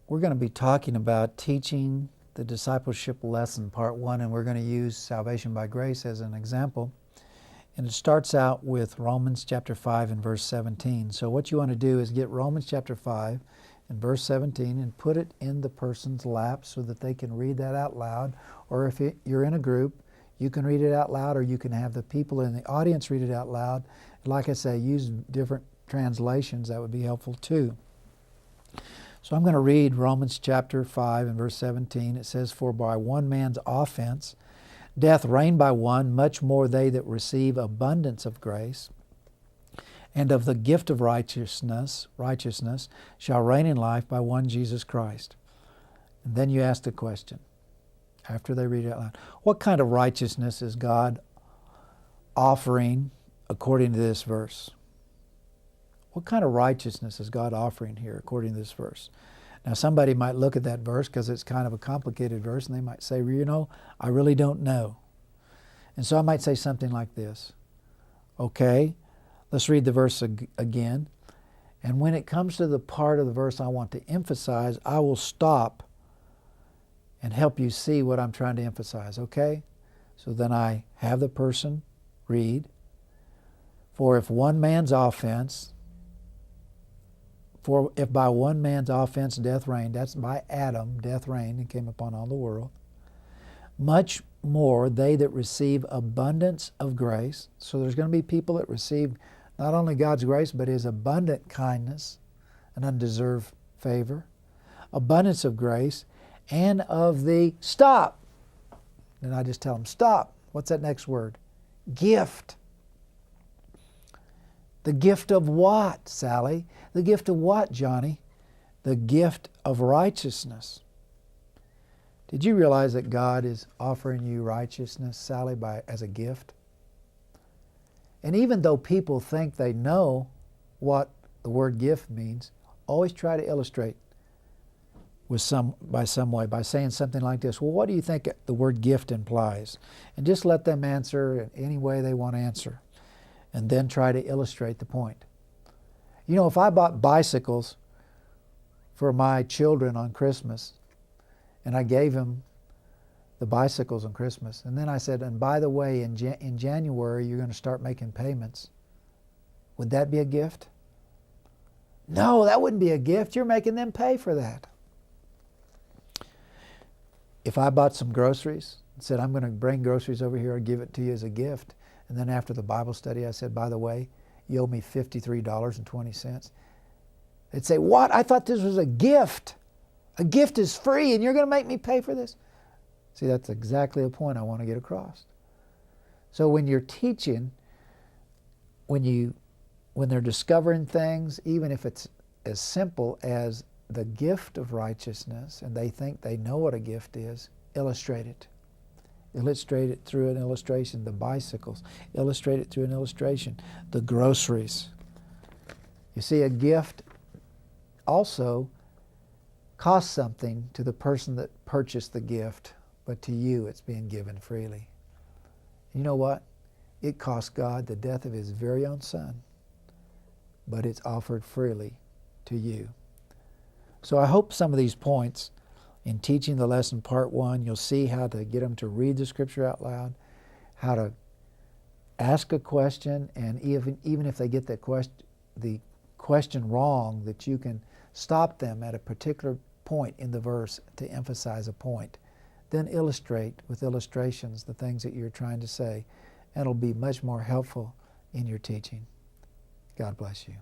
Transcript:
We're going to be talking about teaching the discipleship lesson, part 1, and we're going to use salvation by grace as an example. And it starts out with Romans chapter 5 and verse 17. So what you want to do is get Romans chapter 5 and verse 17 and put it in the person's lap so that they can read that out loud. Or if you're in a group, you can read it out loud, or you can have the people in the audience read it out loud. Like I say, use different translations. That would be helpful too. So I'm going to read Romans chapter 5 and verse 17. It says, "For by one man's offense death reigned by one, much more they that receive abundance of grace and of the gift of righteousness shall reign in life by one Jesus Christ." And then you ask the question, after they read it out loud, what kind of righteousness is God offering according to this verse? What kind of righteousness is God offering here according to this verse? Now somebody might look at that verse because it's kind of a complicated verse and they might say, I really don't know. And so I might say something like this. Okay, let's read the verse again. And when it comes to the part of the verse I want to emphasize, I will stop and help you see what I'm trying to emphasize, okay? So then I have the person read, For if by one man's offense death reigned, that's by Adam, death reigned and came upon all the world, much more they that receive abundance of grace. So there's going to be people that receive not only God's grace, but His abundant kindness and undeserved favor, abundance of grace, and of the, stop! And I just tell them, stop. What's that next word? Gift. The gift of what, Sally? The gift of what, Johnny? The gift of righteousness. Did you realize that God is offering you righteousness, Sally, as a gift? And even though people think they know what the word gift means, always try to illustrate by saying something like this. Well, what do you think the word gift implies? And just let them answer in any way they want to answer. And then try to illustrate the point. If I bought bicycles for my children on Christmas, and I gave them the bicycles on Christmas, and then I said, and by the way, in January you're going to start making payments, would that be a gift? No, that wouldn't be a gift. You're making them pay for that. If I bought some groceries and said, I'm going to bring groceries over here and give it to you as a gift, and then after the Bible study I said, by the way, you owe me $53.20. They'd say, what? I thought this was a gift. A gift is free and you're going to make me pay for this? See, that's exactly the point I want to get across. So when you're teaching, when they're discovering things, even if it's as simple as the gift of righteousness and they think they know what a gift is, illustrate it. Illustrate it through an illustration. The bicycles, illustrate it through an illustration. The groceries. You see, a gift also costs something to the person that purchased the gift, but to you it's being given freely. You know what? It cost God the death of His very own Son, but it's offered freely to you. So I hope some of these points in teaching the lesson part 1, you'll see how to get them to read the Scripture out loud, how to ask a question, and even if they get the question wrong, that you can stop them at a particular point in the verse to emphasize a point. Then illustrate with illustrations the things that you're trying to say, and it'll be much more helpful in your teaching. God bless you.